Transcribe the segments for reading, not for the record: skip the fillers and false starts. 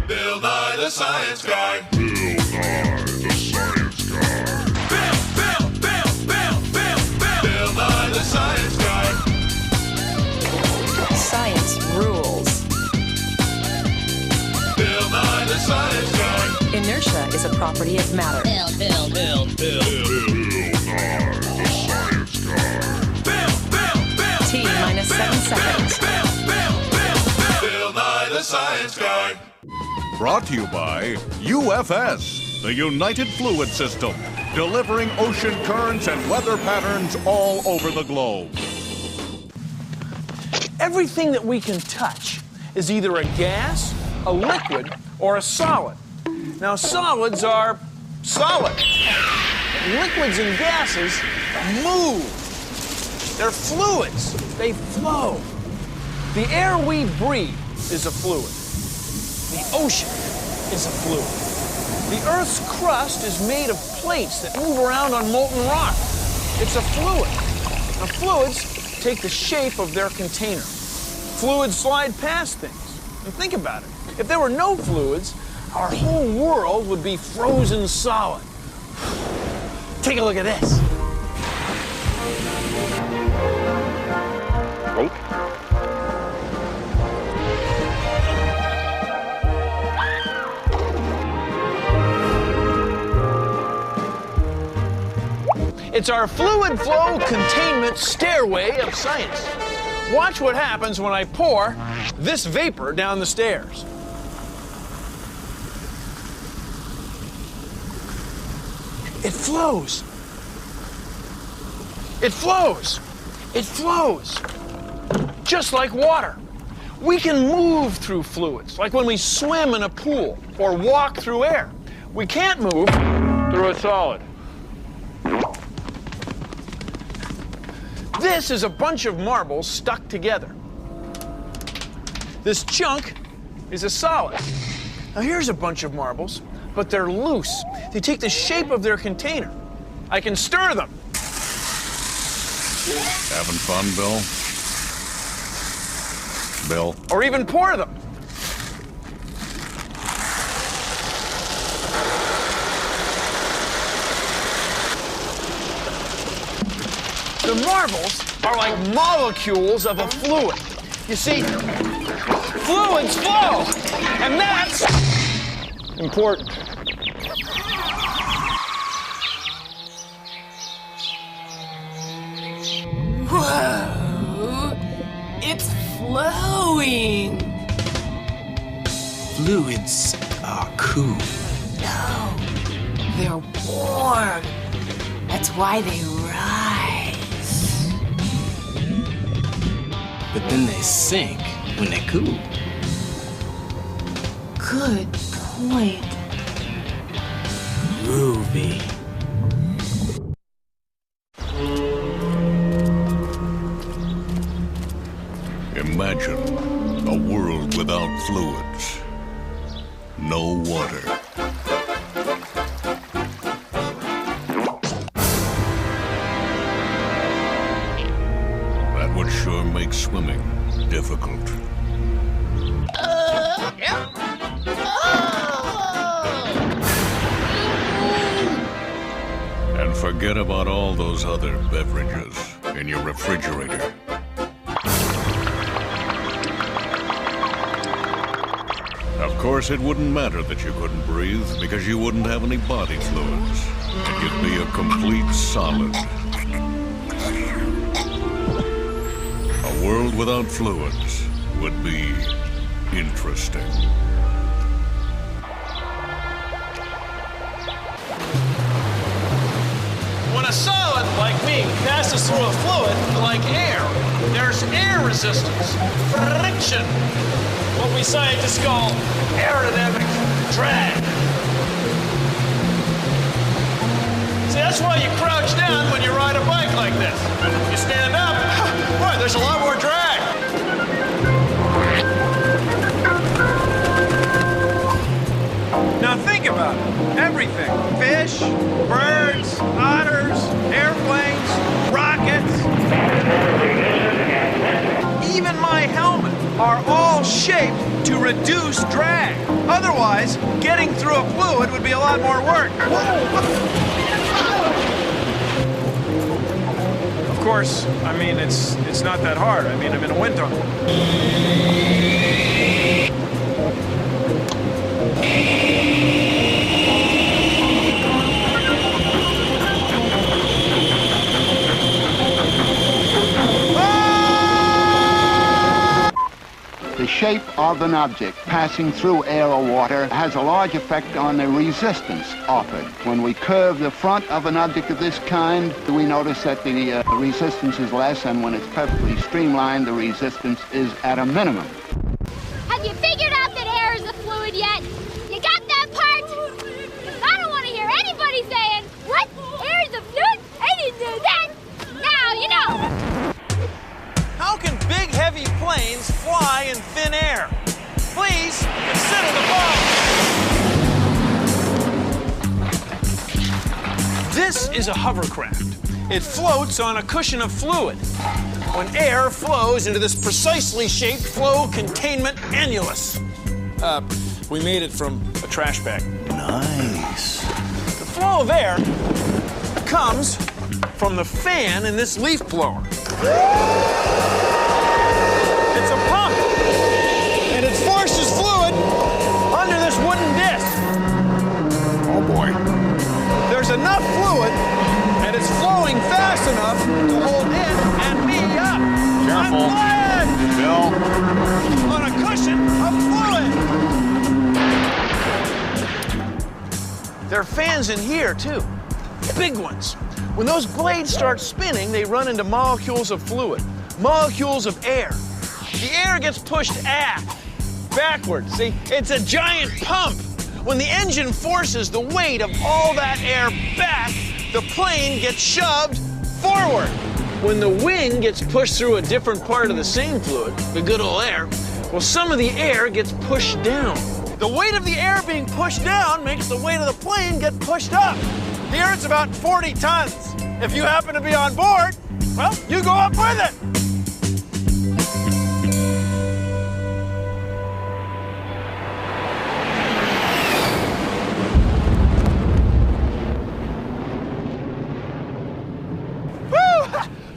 Bill Nye the Science Guy. Bill Nye the Science Guy. Bill Nye the Science Guy. Science rules. Bill Nye the Science Guy. Inertia is a property of matter. Bill Nye the Science Guy. T minus 7 seconds. Bill Nye the Science Guy. Brought to you by UFS, the United Fluid System, delivering ocean currents and weather patterns all over the globe. Everything that we can touch is either a gas, a liquid, or a solid. Now, solids are solid. Liquids and gases move. They're fluids. They flow. The air we breathe is a fluid. The ocean is a fluid. The Earth's crust is made of plates that move around on molten rock. It's a fluid. Now, fluids take the shape of their container. Fluids slide past things. And think about it. If there were no fluids, our whole world would be frozen solid. Take a look at this. It's our fluid flow containment stairway of science. Watch what happens when I pour this vapor down the stairs. It flows. It flows. It flows. Just like water. We can move through fluids, like when we swim in a pool or walk through air. We can't move through a solid. This is a bunch of marbles stuck together. This chunk is a solid. Now here's a bunch of marbles, but they're loose. They take the shape of their container. I can stir them. Having fun, Bill? Bill? Or even pour them. The marbles are like molecules of a fluid. You see, fluids flow, and that's important. Whoa! It's flowing! Fluids are cool. No, they're warm. That's why they rise. But then they sink when they cool. Good point. Groovy. Imagine a world without fluids. No water. That would sure make swimming difficult. And forget about all those other beverages in your refrigerator. Of course, it wouldn't matter that you couldn't breathe because you wouldn't have any body fluids. And you'd be a complete solid. A world without fluids would be interesting. When a solid like me passes through a fluid like air, there's air resistance, friction, what we scientists call aerodynamic drag. See, that's why you crouch down when you ride a bike like this. If you stand up, boy, there's a lot more drag. Now think about it. Everything. Fish, birds, otters, airplanes, rockets. Even my helmet. are all shaped to reduce drag. Otherwise, getting through a fluid would be a lot more work. Of course, I mean, it's not that hard. I mean, I'm in a wind tunnel. The shape of an object passing through air or water has a large effect on the resistance offered. When we curve the front of an object of this kind, we notice that the resistance is less, and when it's perfectly streamlined, the resistance is at a minimum. Have you figured out that air is a fluid yet? You got that part? 'Cause I don't want to hear anybody saying, what? Air is a fluid? I didn't know that. Now you know. How can big, heavy planes fly in thin air? Please consider the following. This is a hovercraft. It floats on a cushion of fluid. When air flows into this precisely shaped flow containment annulus. We made it from a trash bag. Nice. The flow of air comes from the fan in this leaf blower. It's a pump, and it forces fluid under this wooden disc. Oh boy. There's enough fluid, and it's flowing fast enough to hold it and me up. Careful. I'm flying Bill. on a cushion of fluid. There are fans in here, too. Big ones. When those blades start spinning, they run into molecules of fluid, molecules of air. The air gets pushed aft, backwards. See, it's a giant pump. When the engine forces the weight of all that air back, the plane gets shoved forward. When the wing gets pushed through a different part of the same fluid, the good old air, well, some of the air gets pushed down. The weight of the air being pushed down makes the weight of the plane get pushed up. Here it's about 40 tons. If you happen to be on board, well, you go up with it.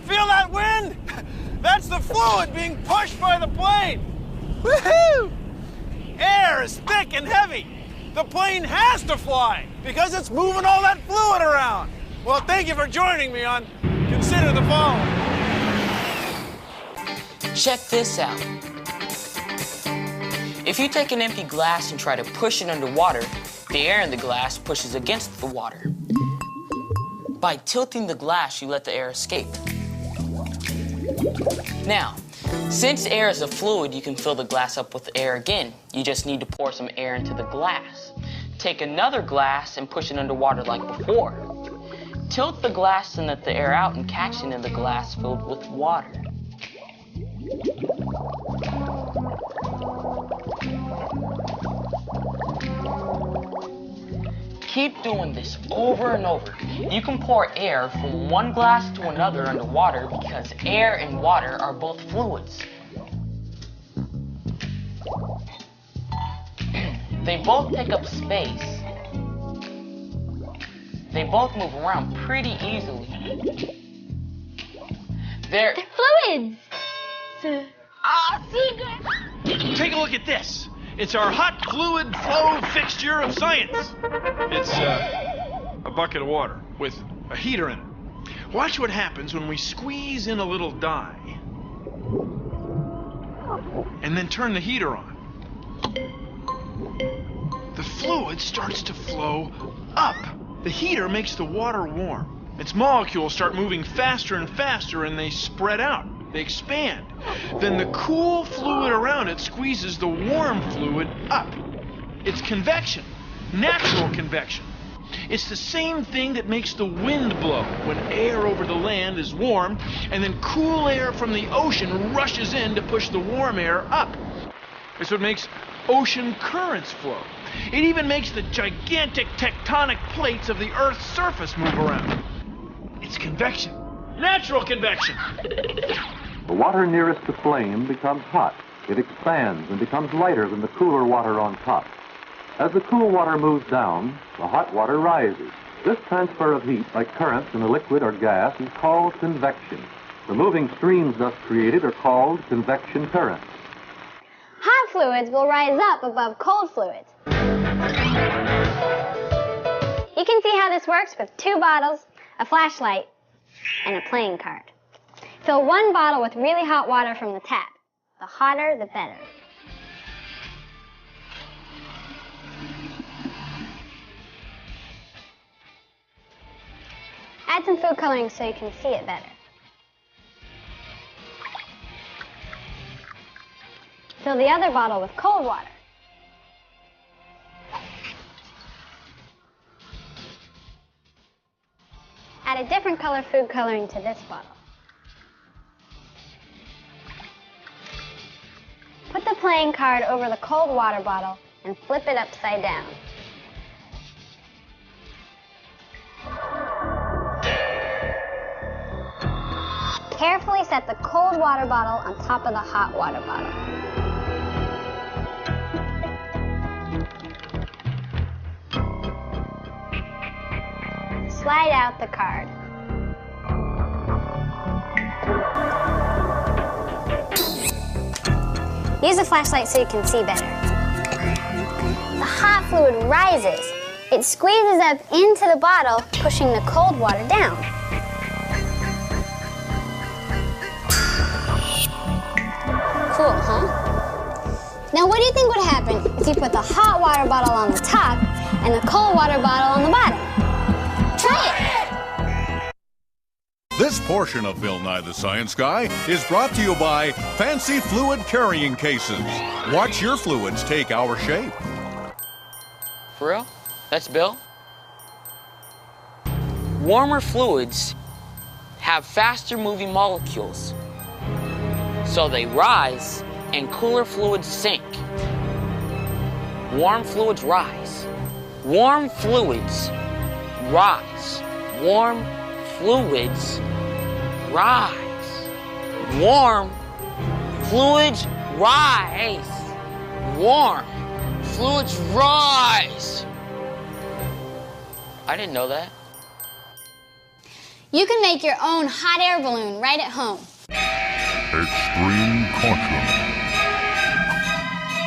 Feel that wind? That's the fluid being pushed by the plane. Woohoo! Air is thick and heavy. The plane has to fly because it's moving all that fluid around. Well, thank you for joining me on Consider the Following. Check this out. If you take an empty glass and try to push it underwater, the air in the glass pushes against the water. By tilting the glass, you let the air escape. Now, since air is a fluid, you can fill the glass up with air again. You just need to pour some air into the glass. Take another glass and push it underwater like before. Tilt the glass and let the air out and catch it in the glass filled with water. Keep doing this over and over. You can pour air from one glass to another underwater because air and water are both fluids. They both take up space. They both move around pretty easily. They're fluids. Secret. Take a look at this. It's our hot fluid flow fixture of science. It's a bucket of water with a heater in it. Watch what happens when we squeeze in a little dye and then turn the heater on. The fluid starts to flow up. The heater makes the water warm. Its molecules start moving faster and faster, and they spread out. They expand. Then the cool fluid around it squeezes the warm fluid up. It's convection, natural convection. It's the same thing that makes the wind blow when air over the land is warm, and then cool air from the ocean rushes in to push the warm air up. It's what makes ocean currents flow. It even makes the gigantic tectonic plates of the Earth's surface move around. It's convection. Natural convection. The water nearest the flame becomes hot. It expands and becomes lighter than the cooler water on top. As the cool water moves down, the hot water rises. This transfer of heat by currents in a liquid or gas is called convection. The moving streams thus created are called convection currents. Hot fluids will rise up above cold fluids. You can see how this works with 2 bottles, a flashlight, and a playing card. Fill 1 bottle with really hot water from the tap. The hotter, the better. Add some food coloring so you can see it better. Fill the other bottle with cold water. Add a different color food coloring to this bottle. Put the playing card over the cold water bottle and flip it upside down. Carefully set the cold water bottle on top of the hot water bottle. Slide out the card. Use a flashlight so you can see better. The hot fluid rises. It squeezes up into the bottle, pushing the cold water down. Cool, huh? Now what do you think would happen if you put the hot water bottle on the top and the cold water bottle on the bottom? Try it! This portion of Bill Nye the Science Guy is brought to you by Fancy Fluid Carrying Cases. Watch your fluids take our shape. For real? That's Bill? Warmer fluids have faster moving molecules, so they rise and cooler fluids sink. Warm fluids rise. Warm fluids rise. Warm fluids rise. Warm fluids rise. Warm fluids rise. I didn't know that. You can make your own hot air balloon right at home. Extreme caution.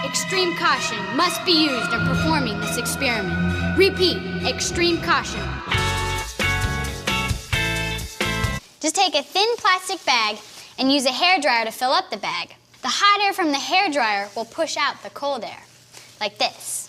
Extreme caution must be used in performing this experiment. Repeat, extreme caution. Just take a thin plastic bag and use a hairdryer to fill up the bag. The hot air from the hairdryer will push out the cold air, like this.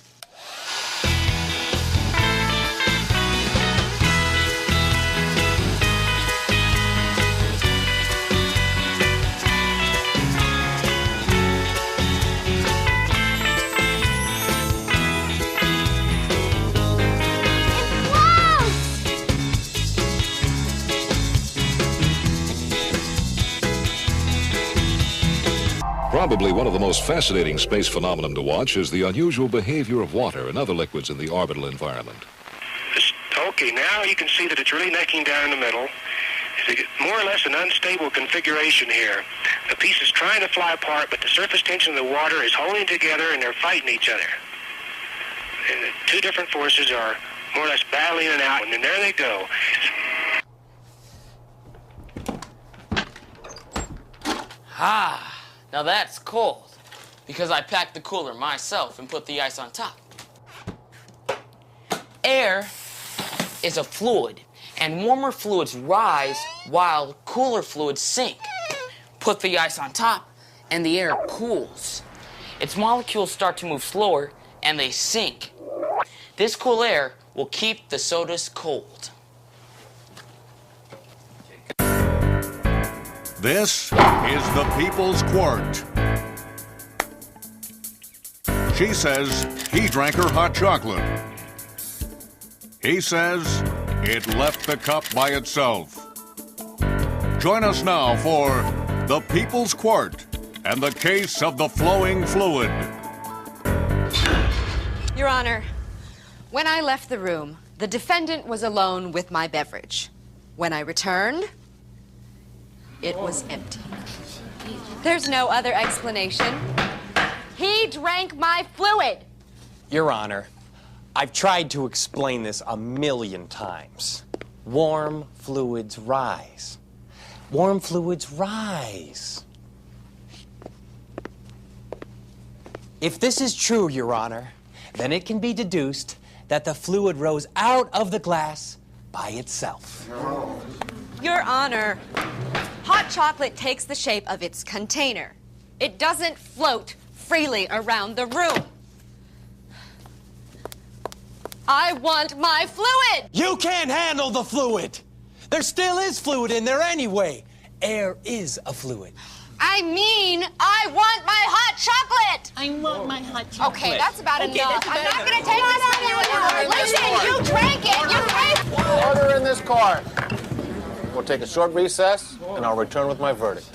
Probably one of the most fascinating space phenomenon to watch is the unusual behavior of water and other liquids in the orbital environment. Okay, now you can see that it's really necking down the middle. It's more or less an unstable configuration here. The piece is trying to fly apart, but the surface tension of the water is holding together and they're fighting each other. And the 2 different forces are more or less battling it out, and then there they go. Ah. Now that's cold, because I packed the cooler myself and put the ice on top. Air is a fluid, and warmer fluids rise while cooler fluids sink. Put the ice on top, and the air cools. Its molecules start to move slower, and they sink. This cool air will keep the sodas cold. This is the People's Quart. She says he drank her hot chocolate. He says it left the cup by itself. Join us now for the People's Quart and the case of the flowing fluid. Your Honor, when I left the room, the defendant was alone with my beverage. When I returned, it was empty. There's no other explanation. He drank my fluid. Your Honor, I've tried to explain this 1,000,000 times. Warm fluids rise. Warm fluids rise. If this is true, Your Honor, then it can be deduced that the fluid rose out of the glass by itself. Your Honor, hot chocolate takes the shape of its container. It doesn't float freely around the room. I want my fluid! You can't handle the fluid! There still is fluid in there anyway. Air is a fluid. I mean, I want my hot chocolate! I want my hot chocolate. Okay, that's about enough. I'm not going to take this from you anymore. Listen, you drank it! You drank it! Order in this car. We'll take a short recess, and I'll return with my verdict.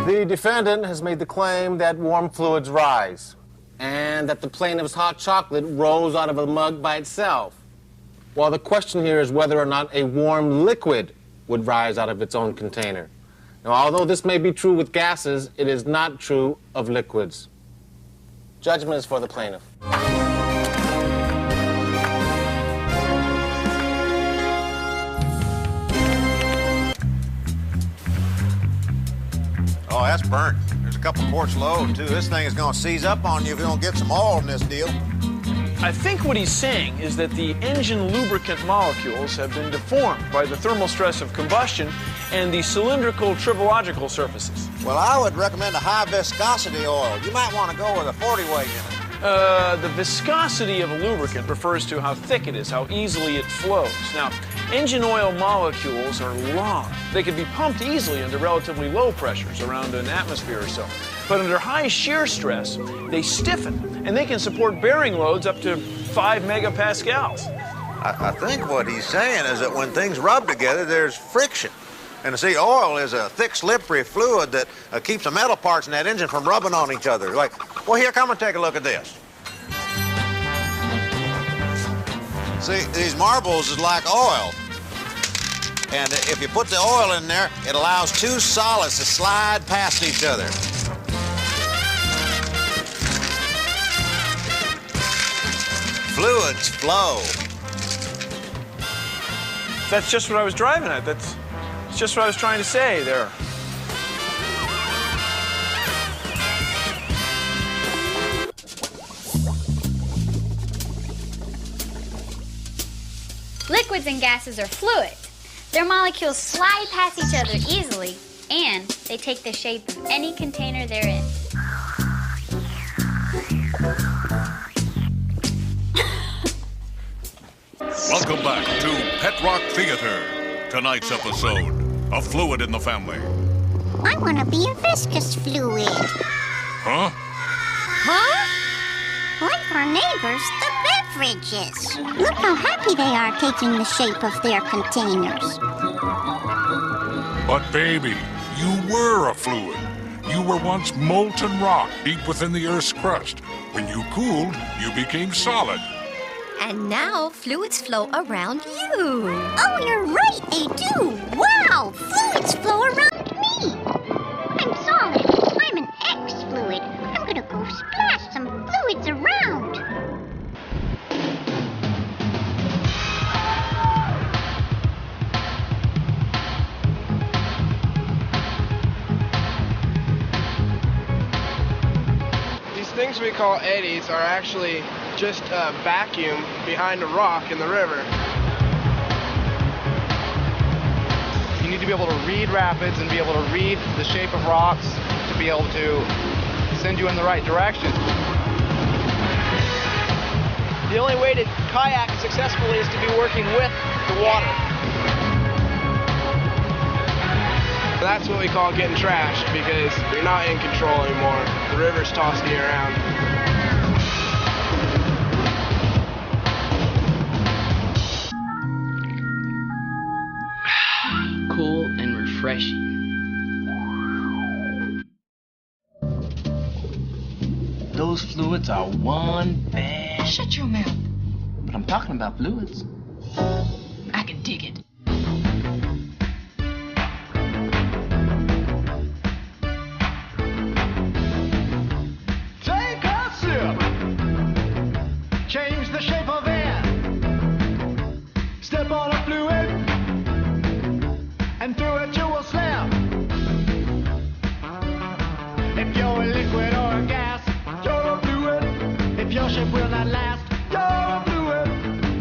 The defendant has made the claim that warm fluids rise, and that the plaintiff's hot chocolate rose out of a mug by itself. Well, the question here is whether or not a warm liquid would rise out of its own container. Now, although this may be true with gases, it is not true of liquids. Judgment is for the plaintiff. Oh, that's burnt. There's a couple quarts low, too. This thing is going to seize up on you if you don't get some oil in this deal. I think what he's saying is that the engine lubricant molecules have been deformed by the thermal stress of combustion and the cylindrical tribological surfaces. Well, I would recommend a high viscosity oil. You might want to go with a 40 weight in it. The viscosity of a lubricant refers to how thick it is, how easily it flows. Now, engine oil molecules are long. They can be pumped easily under relatively low pressures, around an atmosphere or so. But under high shear stress, they stiffen, and they can support bearing loads up to 5 megapascals. I think what he's saying is that when things rub together, there's friction. And see, oil is a thick, slippery fluid that keeps the metal parts in that engine from rubbing on each other. Like, well, here, come and take a look at this. See, these marbles is like oil. And if you put the oil in there, it allows two solids to slide past each other. Fluids flow. That's just what I was driving at. That's just what I was trying to say there. Liquids and gases are fluid. Their molecules slide past each other easily, and they take the shape of any container they're in. Welcome back to Pet Rock Theater. Tonight's episode, A Fluid in the Family. I want to be a viscous fluid. Huh? Huh? Like our neighbors, the beverages. Look how happy they are taking the shape of their containers. But baby, you were a fluid. You were once molten rock deep within the Earth's crust. When you cooled, you became solid. And now fluids flow around you. Oh, you're right, they do. Wow, fluids flow around me. I'm solid. I'm an X-fluid. I'm gonna go splash some fluids around. These things we call eddies are actually just a vacuum behind a rock in the river. You need to be able to read rapids and be able to read the shape of rocks to be able to send you in the right direction. The only way to kayak successfully is to be working with the water. That's what we call getting trashed, because you're not in control anymore. The river's tossing you around. Cool and refreshing. Those fluids are one bad. Shut your mouth. But I'm Talking about fluids, I can dig it. Take a sip. Change the shape of air. Step on a fluid and through it you will slip. If you're a liquid or a gas, you're a fluid. If your shape will not last, you're a fluid.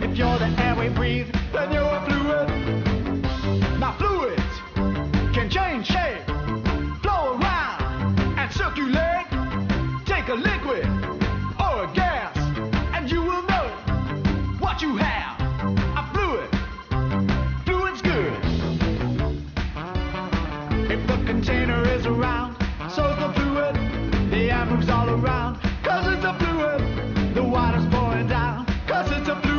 If you're the air we breathe, then you're a fluid. Now fluids can change shape, flow around and circulate. Take a liquid or a gas and you will know what you have. A fluid. Fluid's good. If the container is around, so's the fluid. The air moves all around, cause it's a fluid. The water's pouring down, cause it's a fluid.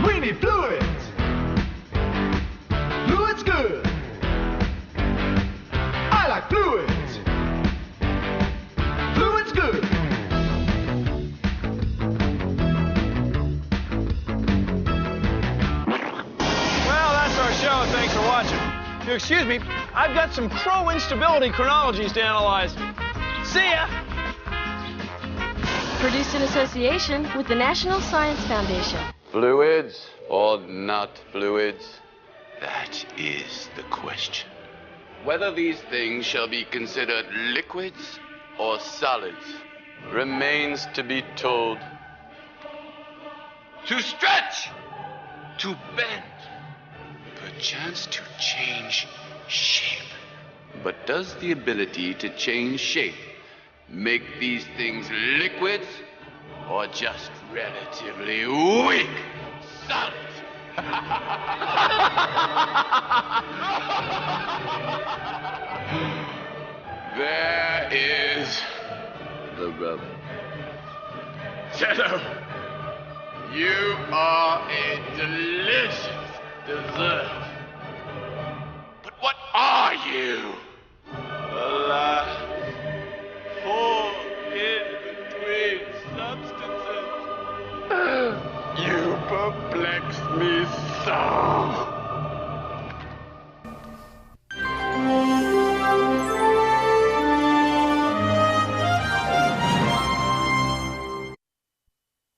We need fluids. Fluid's good. I like fluids. Fluid's good. Well, that's our show. Thanks for watching. If you excuse me, I've got some crow instability chronologies to analyze. See ya! Produced in association with the National Science Foundation. Fluids or not fluids? That is the question. Whether these things shall be considered liquids or solids remains to be told. To stretch, to bend, perchance to change shape. But does the ability to change shape make these things liquids or just relatively weak solids? There is the rub. Cello, you are a delicious dessert. But what are you? Alas, poor in-between substances. You perplex me so.